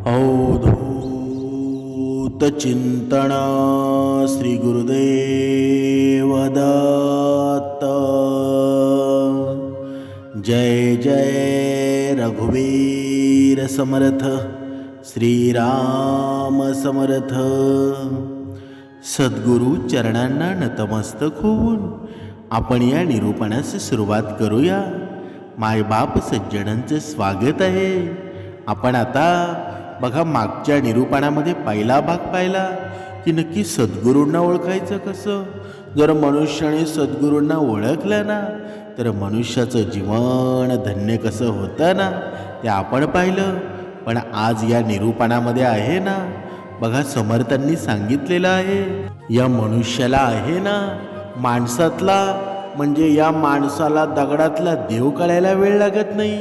अवधूत चिंतन श्री गुरुदेव दत्त। जय जय रघुवीर समर्थ, श्रीराम समर्थ। सद्गुरु चरणांना नतमस्तक होऊन आपण या निरूपणास सुरुवात करूया। मायबाप सज्जनांचे स्वागत आहे। आपण आता बघा, मागच्या निरूपणामध्ये पहिला भाग पाहिला की नक्की सद्गुरूंना ओळखायचं कसं। जर मनुष्याने सद्गुरूंना ओळखलं ना, तर मनुष्याचं जीवन धन्य कसं होतं ना, ते आपण पाहिलं। पण आज या निरूपणामध्ये आहे ना, बघा समर्थांनी सांगितलेलं आहे, या मनुष्याला आहे ना, माणसातला म्हणजे या माणसाला दगडातला देव कळायला वेळ लागत नाही,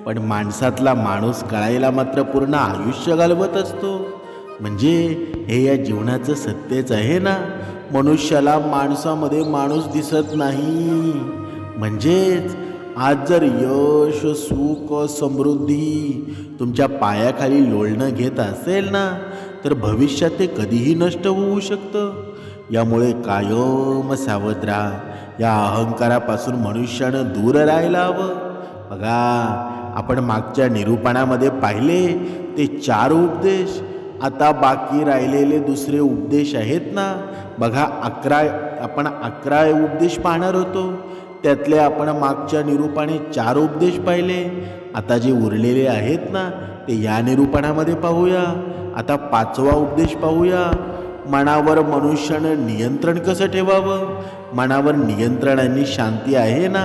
पण माणसातला माणूस कळायला मात्र पूर्ण आयुष्य घालवत असतो। म्हणजे हे या जीवनाचं सत्यच आहे ना, मनुष्याला माणसामध्ये माणूस दिसत नाही। म्हणजेच आज जर यश, सुख, समृद्धी तुमच्या पायाखाली लोळणं घेत असेल ना, तर भविष्यात ते कधीही नष्ट होऊ शकतं। यामुळे कायम सावध राहा। या अहंकारापासून मनुष्यानं दूर राहायला हवं। बघा, आपण मागच्या निरूपणामध्ये पाहिले ते 4 उपदेश। आता बाकी राहिलेले दुसरे उपदेश आहेत ना, बघा 11 उपदेश पाहणार होतो। त्यातले आपण मागच्या निरूपणे 4 उपदेश पाहिले। आता जे उरलेले आहेत ना, ते या निरूपणामध्ये पाहूया। आता 5वा उपदेश पाहूया। मनावर मनुष्यानं नियंत्रण कसं ठेवावं। मनावर नियंत्रण आणि शांती आहे ना,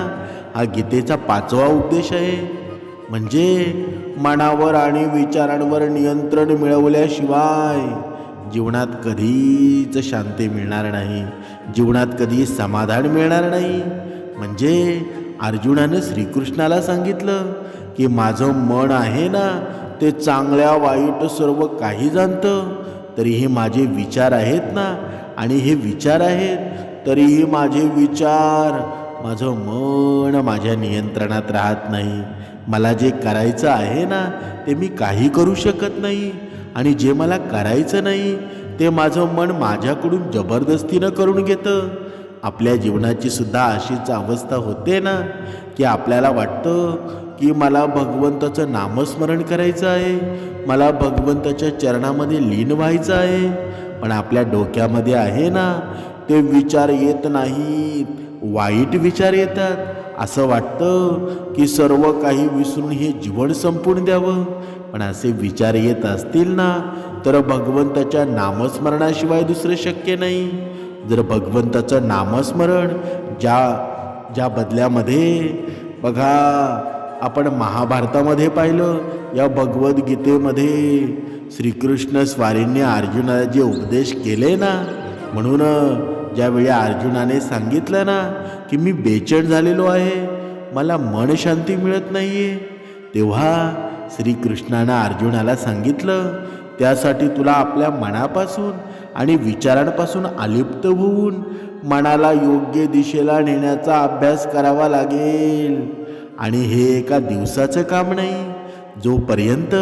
हा गीतेचा 5वा उपदेश आहे। म्हणजे मनावर आणि विचारांवर नियंत्रण मिळवल्याशिवाय जीवनात कधीच शांती मिळणार नाही, जीवनात कधी समाधान मिळणार नाही। म्हणजे अर्जुनानं श्रीकृष्णाला सांगितलं की माझं मन आहे ना, ते चांगल्या वाईट सर्व काही जाणतं, तरीही माझे विचार आहेत ना, आणि हे विचार आहेत तरीही माझे विचार, माझं मन माझ्या नियंत्रणात राहत नाही। मला जे करायचं आहे ना, ते मी काही करू शकत नाही, आणि जे मला करायचं नाही ते माझं मन माझ्याकडून जबरदस्तीनं करून घेतं। आपल्या जीवनाची सुद्धा अशीच अवस्था होते ना, की आपल्याला वाटतं की मला भगवंताचं नामस्मरण करायचं आहे, मला भगवंताच्या चरणामध्ये लीन व्हायचं आहे, पण आपल्या डोक्यामध्ये आहे ना, ते विचार येत नाहीत, वाईट विचार येतात। असं वाटतं की सर्व काही विसरून हे जीवन संपून द्यावं। पण असे विचार येत असतील ना, तर भगवंताच्या नामस्मरणाशिवाय दुसरं शक्य नाही। जर भगवंताचं नामस्मरण ज्या बदल्यामध्ये बघा आपण महाभारतामध्ये पाहिलं, या भगवद्गीतेमध्ये श्रीकृष्ण स्वारींनी अर्जुनाला जे उपदेश केले ना, म्हणून ज्यावेळी अर्जुनाने सांगितलं ना की मी बेचैन झालेलो आहे, मला मन शांती मिळत नाहीये, तेव्हा श्रीकृष्णानं अर्जुनाला सांगितलं, त्यासाठी तुला आपल्या मनापासून आणि विचारांपासून अलिप्त होऊन मनाला योग्य दिशेला नेण्याचा अभ्यास करावा लागेल। आणि हे एका दिवसाचं काम नाही। जोपर्यंत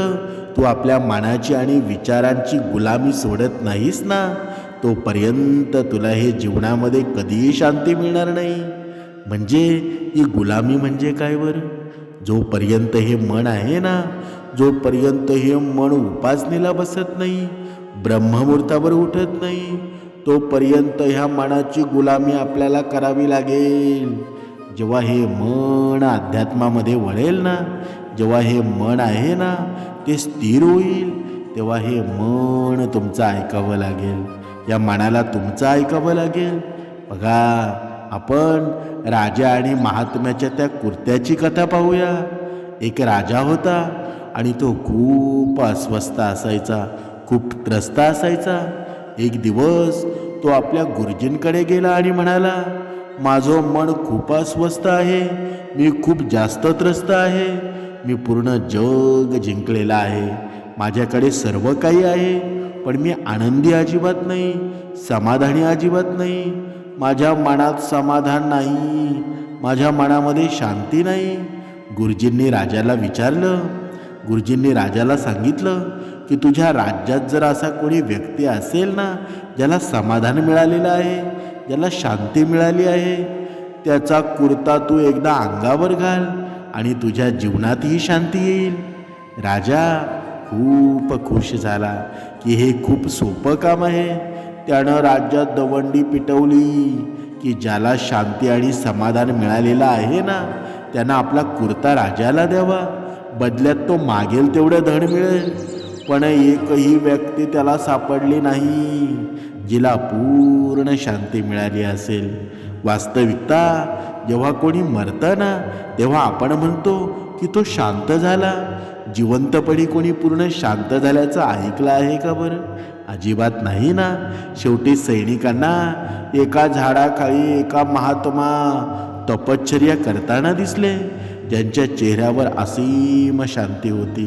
तू आपल्या मनाची आणि विचारांची गुलामी सोडत नाहीस ना, तोपर्यंत तुला हे जीवनामध्ये कधीही शांती मिळणार नाही। म्हणजे ही गुलामी म्हणजे काय बरं? जोपर्यंत हे मन आहे ना, जोपर्यंत हे मन उपासनेला बसत नाही, ब्रह्ममुहूर्तावर उठत नाही, तोपर्यंत ह्या मनाची गुलामी आपल्याला करावी लागेल। जेव्हा हे मन अध्यात्मामध्ये वळेल ना, जेव्हा हे मन आहे ना ते स्थिर होईल, तेव्हा हे मन तुमचं ऐकावं लागेल, या मनाला तुमचं ऐकावं लागेल। बघा, आपण राजा आणि महात्म्याच्या त्या कुर्त्याची कथा पाहूया। एक राजा होता आणि तो खूप अस्वस्थ असायचा, खूप त्रस्त असायचा। एक दिवस तो आपल्या गुरुजींकडे गेला आणि म्हणाला, माझं मन खूप अस्वस्थ आहे, मी खूप जास्त त्रस्त आहे, मी पूर्ण जग जिंकलेला आहे, माझ्याकडे सर्व काही आहे, पण मी आनंदी अजिबात नाही, समाधानी अजिबात नाही, माझ्या मनात समाधान नाही, माझ्या मनामध्ये शांती नाही। गुरुजींनी राजाला विचारलं, गुरुजींनी राजाला सांगितलं की तुझ्या राज्यात जर असा कोणी व्यक्ती असेल ना, ज्याला समाधान मिळालेलं आहे, ज्याला शांती मिळाली आहे, त्याचा कुर्ता तू एकदा अंगावर घाल आणि तुझ्या जीवनातही शांती येईल. राजा खूप खुश झाला की हे खूप सोपं काम आहे. त्यानं राज्यात दवंडी पिटवली की ज्याला शांती आणि समाधान मिळालेलं आहे ना, त्यानं आपला कुर्ता राजाला द्यावा. बदल्यात तो मागेल तेवढं धन मिळेल. पण एकही व्यक्ती त्याला सापडली नाही जिला पूर्ण शांती मिळाली असेल. वास्तविकता जेव्हा कोणी मरतं ना, तेव्हा आपण म्हणतो की तो शांत झाला. जिवंतपणी कोणी पूर्ण शांत झाल्याचं ऐकलं आहे का बरं? अजिबात नाही ना. शेवटी सैनिकांना एका झाडाखाली एका महात्मा तपश्चर्या करताना दिसले, ज्यांच्या चेहऱ्यावर असीम शांती होती.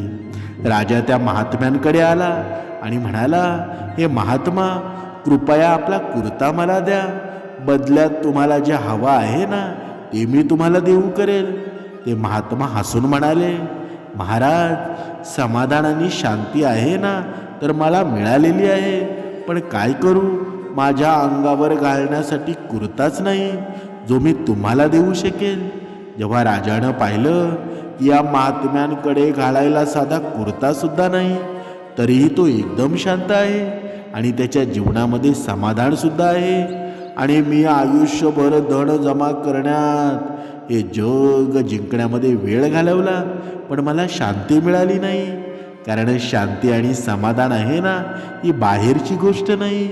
राजा त्या महात्म्यांकडे आला आणि म्हणाला, हे महात्मा, कृपया आपला कुर्ता मला द्या. बदल्यात तुम्हाला जे हवं आहे ना, ते मी तुम्हाला देऊ करेल. ते महात्मा हसून म्हणाले, महाराज, समाधान आणि शांती आहे ना तर मला मिळालेली आहे, पण काय करू, माझ्या अंगावर घालण्यासाठी कुर्ताच नाही जो मी तुम्हाला देऊ शकेल. जेव्हा राजानं पाहिलं की या महात्म्यांकडे घालायला साधा कुर्तासुद्धा नाही, तरीही तो एकदम शांत आहे आणि त्याच्या जीवनामध्ये समाधानसुद्धा आहे, आणि मी आयुष्यभर धन जमा करण्यात, हे जग जिंकण्यामध्ये वेळ घालवला, पण मला शांती मिळाली नाही. कारण शांती आणि समाधान आहे ना, ही बाहेरची गोष्ट नाही,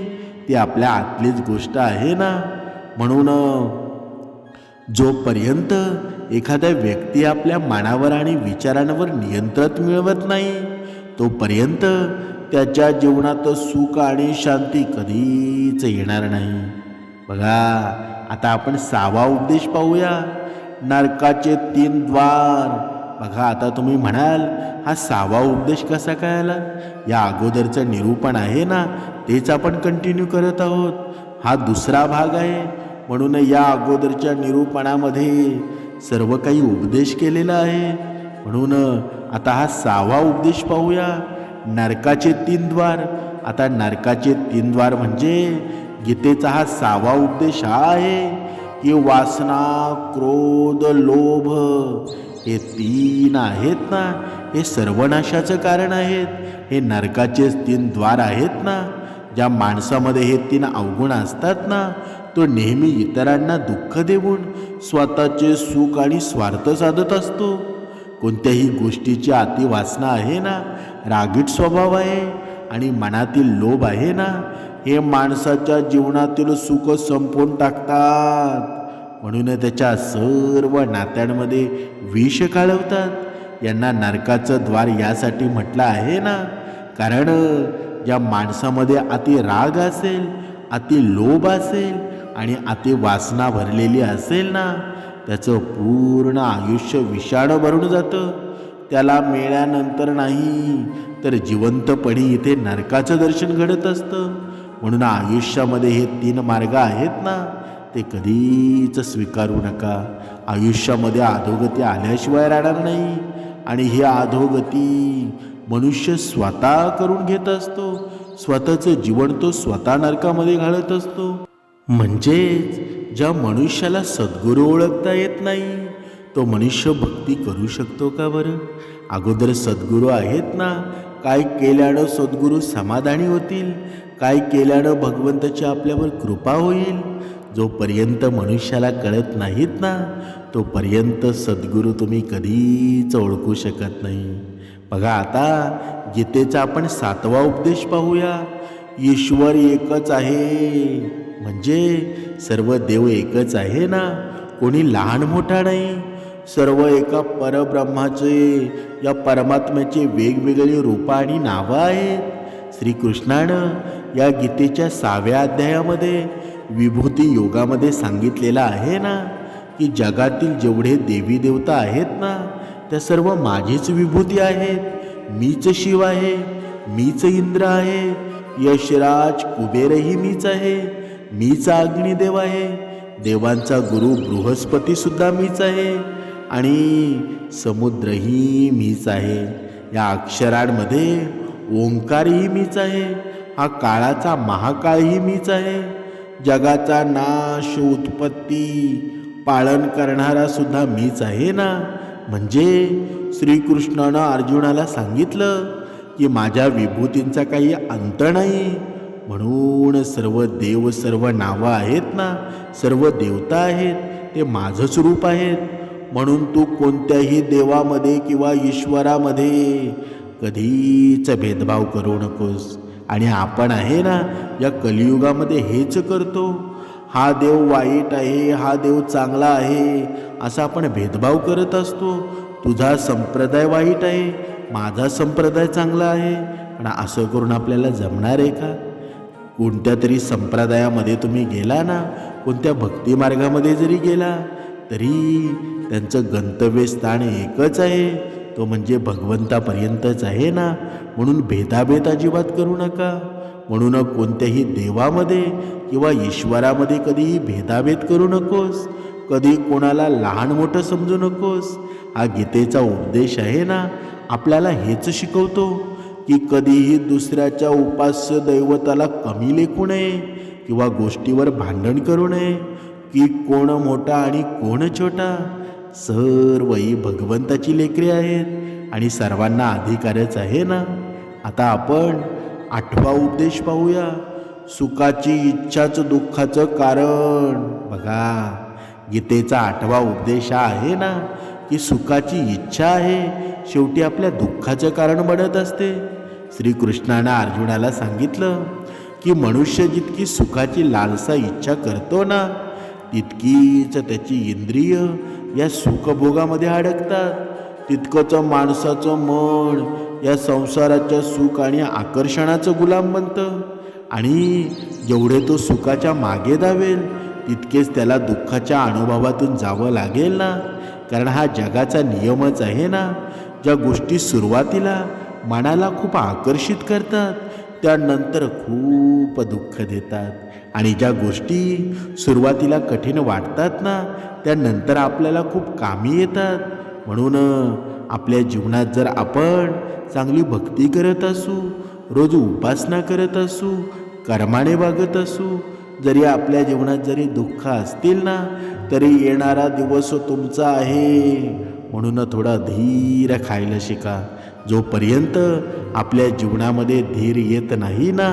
ती आपल्या आतलीच गोष्ट आहे ना. म्हणून जोपर्यंत एखादा व्यक्ती आपल्या मनावर आणि विचारांवर नियंत्रण मिळवत नाही, तोपर्यंत त्याच्या जीवनात सुख आणि शांती कधीच येणार नाही. बघा, आता आपण 6वा उपदेश पाहूया, नरकाचे 3 द्वार. बघा, आता तुम्ही म्हणाल, हा 6वा उपदेश कसा काय आला? या अगोदरचं निरूपण आहे ना, तेच आपण कंटिन्यू करत आहोत. हा दुसरा भाग आहे. म्हणून या अगोदरच्या निरूपणामध्ये सर्व काही उपदेश केलेला आहे. म्हणून आता हा 6वा उपदेश पाहूया, नरकाचे 3 द्वार. आता नरकाचे 3 द्वार म्हणजे गीतेचा हा 6वा उपदेश हा आहे की वासना, क्रोध, लोभ हे 3 आहेत ना, हे सर्वनाशाचं कारण आहेत. हे नरकाचे 3 द्वार आहेत ना. ज्या माणसामध्ये हे 3 अवगुण असतात ना, तो नेहमी इतरांना दुःख देऊन स्वतःचे सुख आणि स्वार्थ साधत असतो. कोणत्याही गोष्टीची अतिवासना आहे ना, रागीट स्वभाव आहे, आणि मनातील लोभ आहे ना, हे माणसाच्या जीवनातील सुख संपवून टाकतात. म्हणून त्याच्या सर्व नात्यांमध्ये विष काढवतात. यांना नरकाचं द्वार यासाठी म्हटलं आहे ना, कारण ज्या माणसामध्ये अति राग असेल, अति लोभ असेल आणि अति वासना भरलेली असेल ना, त्याचं पूर्ण आयुष्य विषाणं भरून जातं. त्याला मेल्यानंतर नाही तर जिवंतपणी इथे नरकाचं दर्शन घडत असतं. म्हणून आयुष्यामध्ये हे 3 मार्ग आहेत ना, ते कधीच स्वीकारू नका. आयुष्यामध्ये अधोगती आल्याशिवाय राहणार नाही, आणि ही अधोगती मनुष्य स्वतः करून घेत असतो. स्वतःचं जीवन तो स्वतः नरकामध्ये घालत असतो. म्हणजेच ज्या मनुष्याला सद्गुरू ओळखता येत नाही, तो मनुष्य भक्ती करू शकतो का बरं? अगोदर सद्गुरू आहेत ना, काय केल्यानं सद्गुरू समाधानी होतील, काय केल्यानं भगवंताची आपल्यावर कृपा होईल. जोपर्यंत मनुष्याला कळत नाहीत ना, तोपर्यंत सद्गुरू तुम्ही कधीच ओळखू शकत नाही. बघा, आता गीतेचा आपण 7वा उपदेश पाहूया, ईश्वर एकच आहे. म्हणजे सर्व देव एकच आहे ना, कोणी लहान मोठा नाही. सर्व एका परब्रह्माचे, या परमात्म्याचे वेगवेगळी रूपं आणि नावं आहेत. श्रीकृष्णानं या गीतेच्या 6व्या अध्यायामध्ये विभूती योगामध्ये सांगितलेलं आहे ना, की जगातील जेवढे देवी देवता आहेत ना, त्या सर्व माझीच विभूती आहेत. मीच शिव आहे, मीच इंद्र आहे, यशराज कुबेरही मीच आहे, मीच अग्निदेव आहे, देवांचा गुरु बृहस्पतीसुद्धा मीच आहे, आणि समुद्रही मीच आहे. या अक्षरांमध्ये ओंकारही मीच आहे, हा काळाचा महाकाळही मीच आहे, जगाचा नाश उत्पत्ती पालन करणारा सुद्धा मीच आहे ना. म्हणजे श्रीकृष्णानं अर्जुनाला सांगितलं की माझ्या विभूतींचा काही अंत नाही. म्हणून सर्व देव, सर्व नावं आहेत ना, सर्व देवता आहेत, ते माझंच रूप आहेत. म्हणून तू कोणत्याही देवामध्ये किंवा ईश्वरामध्ये कधीच भेदभाव करू नकोस. आणि आपण आहे ना, या कलियुगामध्ये हेच करतो. हा देव वाईट आहे, हा देव चांगला आहे, असा आपण भेदभाव करत असतो. तुझा संप्रदाय वाईट आहे, माझा संप्रदाय चांगला आहे. पण असं करून आपल्याला जमणार आहे का? कोणत्या तरी संप्रदायामध्ये तुम्ही गेला ना, कोणत्या भक्तिमार्गामध्ये जरी गेला तरी त्यांचं गंतव्यस्थान एकच आहे, तो म्हणजे भगवंतापर्यंतच आहे ना. म्हणून भेदाभेद अजिबात करू नका. म्हणून कोणत्याही देवामध्ये किंवा ईश्वरामध्ये कधीही भेदाभेद करू नकोस. कधी कोणाला लहान मोठं समजू नकोस. हा गीतेचा उपदेश आहे ना, आपल्याला हेच शिकवतो की कधीही दुसऱ्याच्या उपास्य दैवताला कमी लेखू नये किंवा गोष्टीवर भांडण करू नये की कोण मोठा आणि कोण छोटा. सर्वही भगवंताची लेकरे आहेत आणि सर्वांना अधिकारच आहे ना. आता आपण 8वा उपदेश पाहूया, सुखाची इच्छाच दुःखाचं कारण. बघा, गीतेचा 8वा उपदेश हा आहे ना की सुखाची इच्छा आहे शेवटी आपल्या दुःखाचं कारण बनत असते. श्रीकृष्णानं अर्जुनाला सांगितलं की मनुष्य जितकी सुखाची लालसा इच्छा करतो ना, तितकीच त्याची इंद्रिय या सुखभोगामध्ये अडकतात. तितकंच माणसाचं मन या संसाराच्या सुख आणि आकर्षणाचं गुलाम बनतं. आणि जेवढे तो सुखाच्या मागे धावेल तितकेच त्याला दुःखाच्या अनुभवातून जावं लागेल ना. कारण हा जगाचा नियमच आहे ना. ज्या गोष्टी सुरुवातीला मनाला खूप आकर्षित करतात त्यानंतर खूप दुःख देतात. आणि ज्या गोष्टी सुरुवातीला कठीण वाटतात ना, त्यानंतर आपल्याला खूप कामी येतात. म्हणून आपल्या जीवनात जर आपण चांगली भक्ती करत असू, रोज उपासना करत असू, कर्माने वागत असू, जरी आपल्या जीवनात जरी दुःख असतील ना, तरी येणारा दिवस तुमचा आहे. म्हणून थोडा धीर खायला शिका. जोपर्यंत आपल्या जीवनामध्ये धीर येत नाही ना,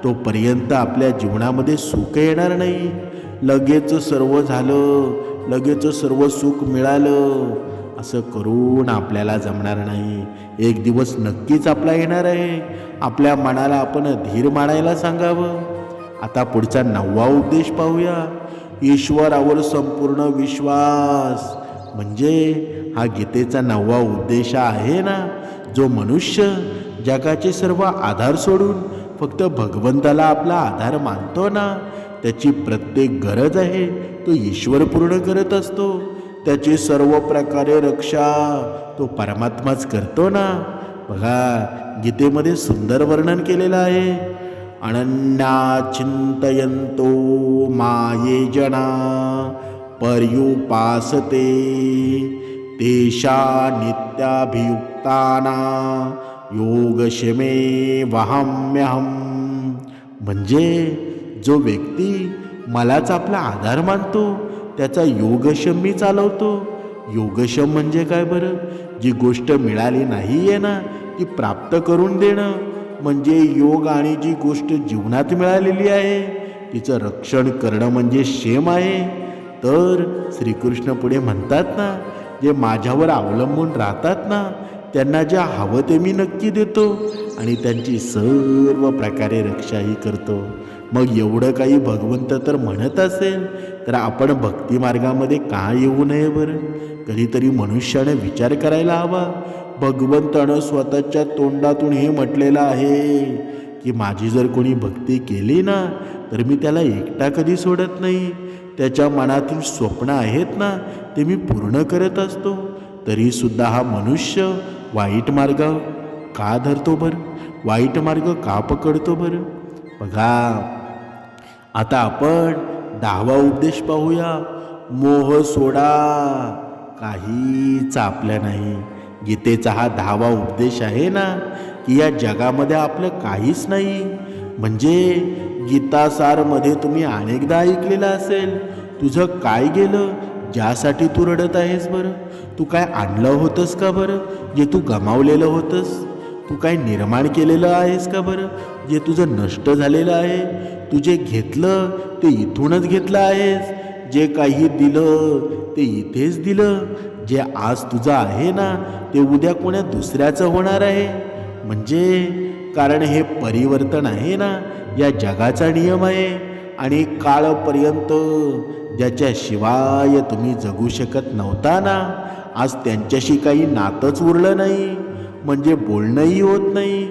तोपर्यंत आपल्या जीवनामध्ये सुख येणार नाही. लगेच सर्व झालं, लगेच सर्व सुख मिळालं असं करून आपल्याला जमणार नाही. एक दिवस नक्कीच आपला येणार आहे. आपल्या मनाला आपण धीर मानायला सांगावं. आता पुढचा 9वा उपदेश पाहूया, ईश्वरावर संपूर्ण विश्वास. म्हणजे हा गीतेचा 9वा उपदेश आहे ना, जो मनुष्य जगाचे सर्व आधार सोडून फक्त भगवंताला आपला आधार मानतो ना, त्याची प्रत्येक गरज आहे तो ईश्वर पूर्ण करत असतो. त्याची सर्व प्रकारे रक्षा तो परमात्माच करतो ना. बघा, गीतेमध्ये सुंदर वर्णन केलेलं आहे. अनन्या चिंतयन्तो माये जना पर्युपासते तेषा नित्याभियुक्ताना योगक्षेमे वहाम्यहम. म्हणजे जो व्यक्ती मलाच आपला आधार मानतो त्याचा योगक्षम मी चालवतो. योगक्षम म्हणजे काय बरं? जी गोष्ट मिळाली नाही आहे ना, ती प्राप्त करून देणं म्हणजे योग. आणि जी गोष्ट जीवनात मिळालेली आहे तिचं रक्षण करणं म्हणजे क्षेम आहे. तर श्रीकृष्ण पुढे म्हणतात ना, जे माझ्यावर अवलंबून राहतात ना, त्यांना जे हवं ते मी नक्की देतो आणि त्यांची सर्व प्रकारे रक्षाही करतो. मग एवढं काही भगवंत तर म्हणत असेल तर आपण भक्तिमार्गामध्ये का येऊ नये बरं? कधीतरी मनुष्याने विचार करायला हवा. भगवंतानं स्वतःच्या तोंडातून हे म्हटलेलं आहे की माझी जर कोणी भक्ती केली ना, तर मी त्याला एकटा कधी सोडत नाही. त्याच्या मनातील स्वप्न आहेत ना, ते मी पूर्ण करत असतो. तरीसुद्धा हा मनुष्य वाईट मार्ग का धरतो बरं? वाईट मार्ग का पकडतो बरं? बघा, आता आपण 10वा उपदेश पाहूया, मोह सोडा. काहीच आपल्या नाही. गीतेचा हा 10वा उपदेश आहे ना की या जगामध्ये आपलं काहीच नाही. म्हणजे गीतासारमध्ये तुम्ही अनेकदा ऐकलेलं असेल, तुझं काय गेलं ज्यासाठी तू रडत आहेस बरं? तू काय आणलं होतंस का बरं जे तू गमावलेलं होतंस? तू काय निर्माण केलेलं आहेस का बरं जे तुझं नष्ट झालेलं आहे? तू जे घेतलं ते इथूनच घेतलं आहेस. जे काही दिलं ते इथेच दिलं. जे आज तुझं आहे ना ते उद्या कोण्या दुसऱ्याचं होणार आहे. म्हणजे कारण हे परिवर्तन आहे ना, या जगाचा नियम आहे. आणि काळपर्यंत ज्याच्याशिवाय तुम्ही जगू शकत नव्हता ना, आज त्यांच्याशी काही नातंच उरलं नाही. म्हणजे बोलणंही होत नाही.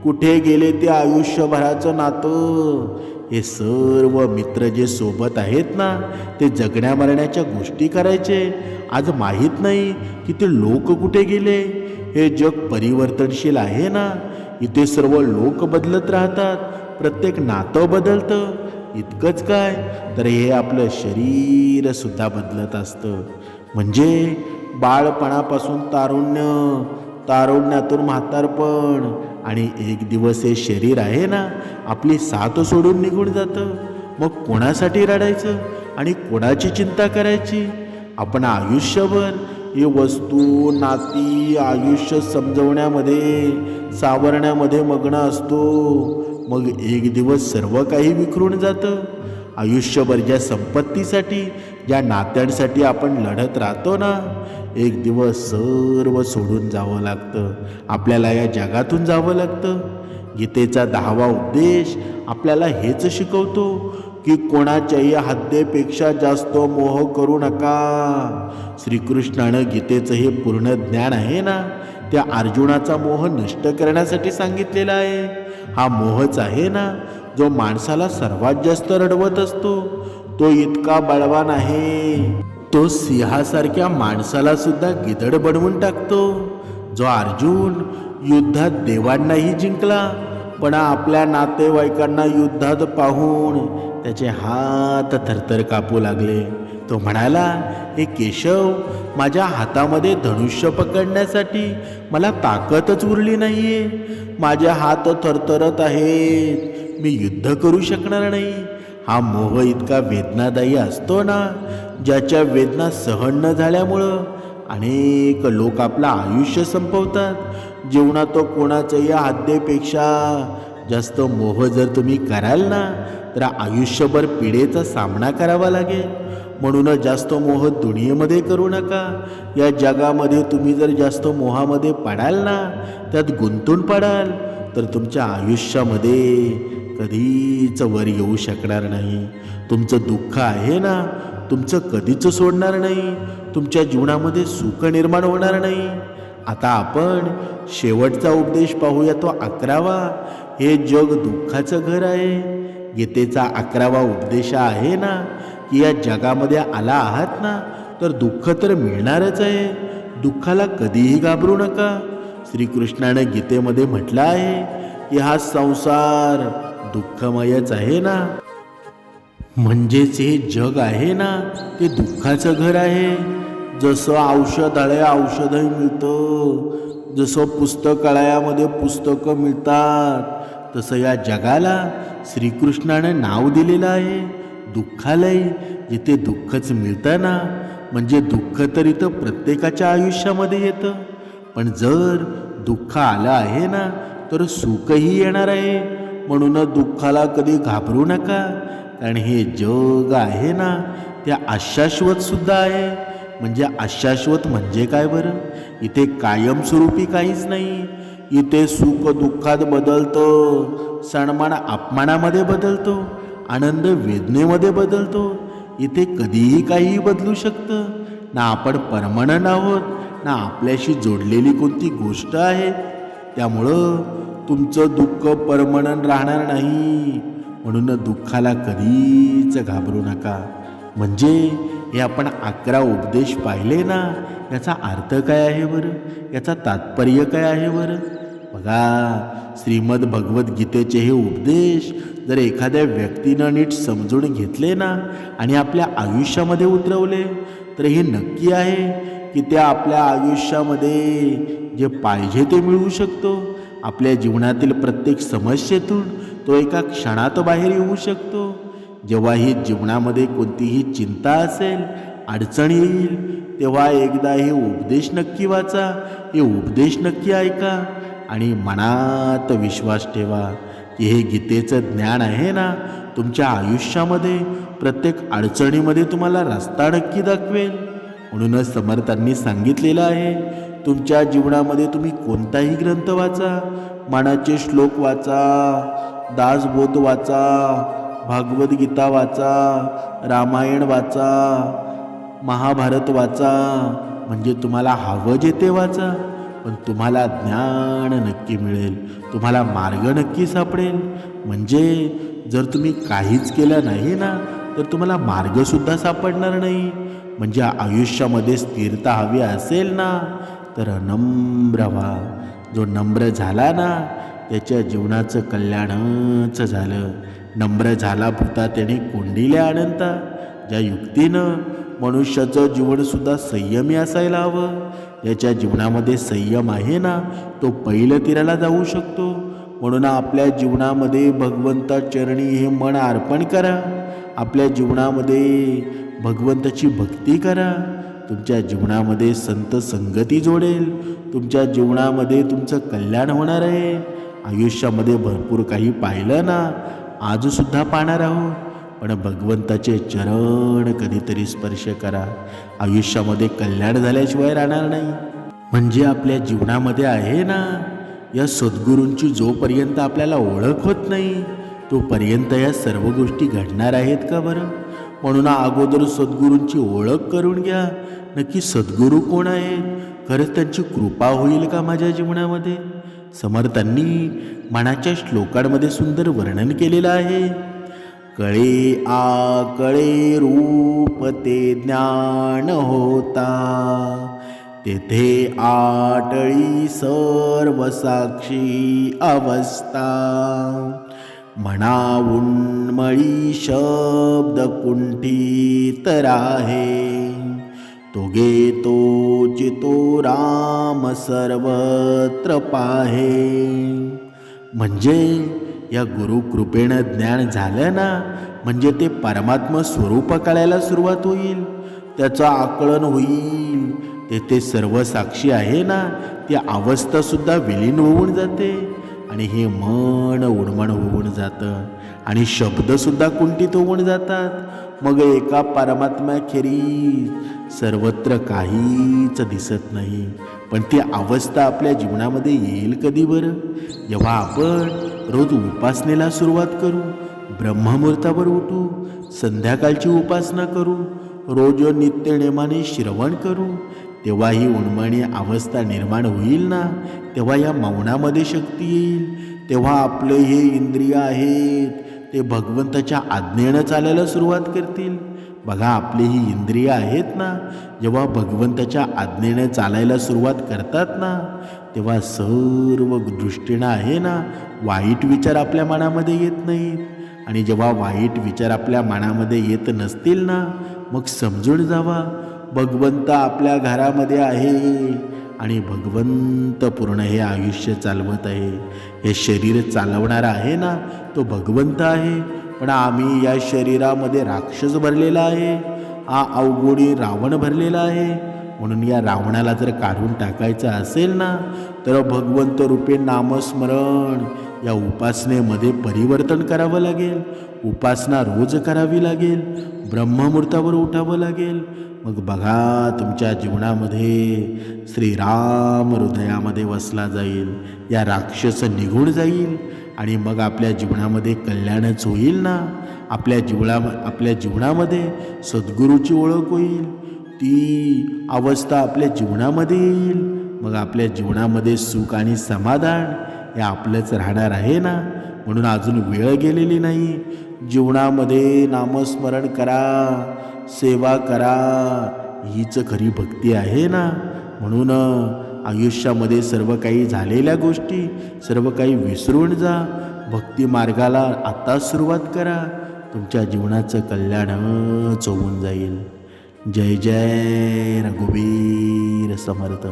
कुठे गेले ते आयुष्यभराचं नातं? हे सर्व मित्र जे सोबत आहेत ना, ते जगण्या मरण्याच्या गोष्टी करायचे. आज माहीत नाही की ते लोक कुठे गेले. हे जग परिवर्तनशील आहे ना, इथे सर्व लोक बदलत राहतात, प्रत्येक नातं बदलतं. इतकंच काय तर हे आपलं शरीर सुद्धा बदलत असतं. म्हणजे बाळपणापासून तारुण्य, तारुण्यातून म्हातारपण, आणि एक दिवस हे शरीर आहे ना आपली साथ सोडून निघून जातं. मग कोणासाठी रडायचं आणि कोणाची चिंता करायची? आपण आयुष्यभर हे वस्तू, नाती, आयुष्य समजवण्यामध्ये, सावरण्यामध्ये मग्न असतो. मग एक दिवस सर्व काही विखरून जातं. आयुष्यभर ज्या संपत्तीसाठी, ज्या नात्यांसाठी आपण लढत राहतो ना, एक दिवस सर्व सोडून जावं लागतं. आपल्याला या जगातून जावं लागतं. गीतेचा 10वा उपदेश आपल्याला हेच शिकवतो की कोणाच्याही हद्देपेक्षा जास्त मोह करू नका. श्रीकृष्णानं गीतेचं हे पूर्ण ज्ञान आहे ना, त्या अर्जुनाचा मोह नष्ट करण्यासाठी सांगितलेला आहे. हा मोहच आहे ना जो माणसाला सर्वात जास्त रडवत असतो. तो इतका बळवान आहे, तो सिंहासारख्या माणसाला सुद्धा गिधड बनवून टाकतो. जो अर्जुन युद्धात देवांनाही जिंकला, पण आपल्या नातेवाईकांना युद्धात पाहून त्याचे हात थरथर कापू लागले. तो म्हणाला, हे केशव, माझ्या हातामध्ये धनुष्य पकडण्यासाठी मला ताकदच उरली नाहीये. माझे हात थरथरत आहेत, मी युद्ध करू शकणार नाही. हा मोह इतका वेदनादायी असतो ना, ज्याच्या वेदना सहन न झाल्यामुळं अनेक लोक आपलं आयुष्य संपवतात. जीवनात तो कोणाच्याही हद्देपेक्षा जास्त मोह जर तुम्ही कराल ना, तर आयुष्यभर पिढेचा सामना करावा लागेल. म्हणून जास्त मोह दुनियेमध्ये करू नका. या जगामध्ये तुम्ही जर जास्त मोहामध्ये पडाल ना, त्यात गुंतून पडाल, तर तुमच्या आयुष्यामध्ये कधीच वर येऊ शकणार नाही. तुमचं दुःख आहे ना, तुमचं कधीच सोडणार नाही. तुमच्या जीवनामध्ये सुख निर्माण होणार नाही. आता आपण शेवटचा उपदेश पाहूया, तो 11वा. हे जग दुःखाचं घर आहे. गीतेचा 11वा उपदेश आहे ना की या जगामध्ये आला आहात ना, तर दुःख तर मिळणारच आहे. दुःखाला कधीही घाबरू नका. श्रीकृष्णाने गीतेमध्ये म्हटलं आहे की हा संसार दुःखमयच आहे ना. म्हणजेच हे जग आहे ना ते दुःखाचं घर आहे. जसं औषधालय औषधही मिळतं, जसं पुस्तकालयामध्ये पुस्तकं मिळतात, तसं या जगाला श्रीकृष्णाने नाव दिलेलं आहे दुःखालय. जिथे दुःखच मिळतं ना, म्हणजे दुःख तर इथं प्रत्येकाच्या आयुष्यामध्ये येतं. पण जर दुःख आलं आहे ना, तर सुखही येणार आहे. म्हणून दुःखाला कधी घाबरू नका. कारण हे जग आहे ना ते अशाश्वत सुद्धा आहे. म्हणजे अशाश्वत म्हणजे काय बरं? इथे कायमस्वरूपी काहीच नाही. इथे सुख दुःखात बदलतं, सन्मान अपमानामध्ये बदलतो, आनंद वेदनेमध्ये बदलतो. इथे कधीही काहीही बदलू शकतं. ना आपण परमनंट आहोत, ना आपल्याशी जोडलेली कोणती गोष्ट आहे. त्यामुळं तुमचं दुःख परमनंट राहणार नाही. म्हणून दुःखाला कधीच घाबरू नका. म्हणजे हे आपण 11 उपदेश पाहिले ना, याचा अर्थ काय आहे बरं? याचा तात्पर्य काय आहे बरं? बघा, श्रीमद भगवद्गीतेचे हे उपदेश जर एखाद्या व्यक्तीनं नीट समजून घेतले ना आणि आपल्या आयुष्यामध्ये उतरवले, तर हे नक्की आहे की त्या आपल्या आयुष्यामध्ये जे पाहिजे ते मिळवू शकतो. आपल्या जीवनातील प्रत्येक समस्येतून तो एका क्षणात बाहेर येऊ शकतो. जेव्हाही जीवनामध्ये कोणतीही चिंता असेल, अडचण येईल, तेव्हा एकदा हे उपदेश नक्की वाचा, हे उपदेश नक्की ऐका आणि मनात विश्वास ठेवा की हे गीतेचं ज्ञान आहे ना, तुमच्या आयुष्यामध्ये प्रत्येक अडचणीमध्ये तुम्हाला रस्ता नक्की दाखवेल. म्हणूनच समर्थांनी सांगितलेलं आहे, तुमच्या जीवनामध्ये तुम्ही कोणताही ग्रंथ वाचा, मनाचे श्लोक वाचा, दासबोध वाचा, भागवद्गीता वाचा, रामायण वाचा, महाभारत वाचा, म्हणजे तुम्हाला हवं जे ते वाचा, पण तुम्हाला ज्ञान नक्की मिळेल, तुम्हाला मार्ग नक्की सापडेल. म्हणजे जर तुम्ही काहीच केलं नाही ना, तर तुम्हाला मार्गसुद्धा सापडणार नाही. म्हणजे आयुष्यामध्ये स्थिरता हवी असेल ना, तर नम्र व्हा. जो नम्र झाला ना, त्याच्या जीवनाचं कल्याणच झालं. नम्र झाला भूता त्याने कोंडिले अनंता. ज्या युक्तीनं मनुष्याचं जीवनसुद्धा संयमी असायला हवं, ज्याच्या जीवनामध्ये संयम आहे ना, तो पहिलं तीराला जाऊ शकतो. म्हणून आपल्या जीवनामध्ये भगवंता चरणी हे मन अर्पण करा. आपल्या जीवनामध्ये भगवंताची भक्ती करा. तुमच्या जीवनामध्ये संत संगती जोडेल. तुमच्या जीवनामध्ये तुमचं कल्याण होणार आहे. आयुष्यामध्ये भरपूर काही पाहिलं ना, आजसुद्धा पाहणार आहोत, पण भगवंताचे चरण कधीतरी स्पर्श करा. आयुष्यामध्ये कल्याण झाल्याशिवाय राहणार नाही. म्हणजे आपल्या जीवनामध्ये आहे ना, या सद्गुरूंची जोपर्यंत आपल्याला ओळख होत नाही, तोपर्यंत या सर्व गोष्टी घडणार आहेत का बरं? म्हणून अगोदर सद्गुरूंची ओळख करून घ्या. नक्की सद्गुरू कोण आहेत, खरंच त्यांची कृपा होईल का माझ्या जीवनामध्ये? समर्थांनी मनाच्या श्लोकांमध्ये सुंदर वर्णन केलेलं आहे. कळे आ कळे रूप ते ज्ञान होता, तेथे आटळी सर्व साक्षी अवस्था. म्हणावून मळी शब्द कुंठित राहे, तो घेतो चितो राम सर्वत्र पाहे. म्हणजे या गुरुकृपेनं ज्ञान झालं ना, म्हणजे ते परमात्मा स्वरूप कळायला सुरुवात होईल, त्याचं आकलन होईल. तेथे सर्व साक्षी आहे ना, ती अवस्थासुद्धा विलीन होऊन जाते आणि हे मन उडमण होऊन जातं आणि शब्दसुद्धा कुंठित होऊन जातात. मग एका परमात्म्याखेरीज सर्वत्र काहीच दिसत नाही. पण ती अवस्था आपल्या जीवनामध्ये येईल कधी बरं? जेव्हा आपण रोज उपासनेला सुरुवात करू, ब्रह्ममुहूर्तावर उठू, संध्याकाळची उपासना करू, रोज नित्यनेमाने श्रवण करू, तेव्हा ही उन्मळी अवस्था निर्माण होईल ना. तेव्हा या मौनामध्ये शक्ती येईल. तेव्हा आपले हे इंद्रिय आहेत ते भगवंताच्या आज्ञेनं चालायला सुरुवात करतील. बघा, आपली ही इंद्रिय आहेत ना, जेव्हा भगवंताच्या आज्ञेनं चालायला सुरुवात करतात ना, तेव्हा सर्व दृष्टीनं आहे ना, वाईट विचार आपल्या मनामध्ये येत नाहीत. आणि जेव्हा वाईट विचार आपल्या मनामध्ये येत नसतील ना, मग समजून जावा भगवंत आपल्या घरामध्ये आहे आणि भगवंत पूर्ण हे आयुष्य चालवत आहे. हे शरीर चालवणारा आहे ना, तो भगवंत आहे. पण आम्ही या शरीरामध्ये राक्षस भरलेला आहे, हा अवघोडी रावण भरलेला आहे. म्हणून या रावणाला जर काढून टाकायचं असेल ना, तर भगवंत रूपे नामस्मरण या उपासनेमध्ये परिवर्तन करावं लागेल. उपासना रोज करावी लागेल, ब्रह्ममुहूर्तावर उठावं लागेल. मग बघा, तुमच्या जीवनामध्ये श्रीराम हृदयामध्ये वसला जाईल, या राक्षस निघून जाईल आणि मग आपल्या जीवनामध्ये कल्याणच होईल ना. आपल्या जीवनामध्ये सद्गुरूची ओळख होईल, ती अवस्था आपल्या जीवनामध्ये येईल. मग आपल्या जीवनामध्ये सुख आणि समाधान हे आपलंच राहणार आहे ना. म्हणून अजून वेळ गेलेली नाही. जीवनामध्ये नामस्मरण करा, सेवा करा, हीच खरी भक्ती आहे ना. म्हणून आयुष्यामध्ये सर्व काही झालेल्या गोष्टी सर्व काही विसरून जा. भक्ती मार्गाला आता सुरुवात करा. तुमच्या जीवनाचं कल्याणच होऊन जाईल. जय जय रघुवीर समर्थ.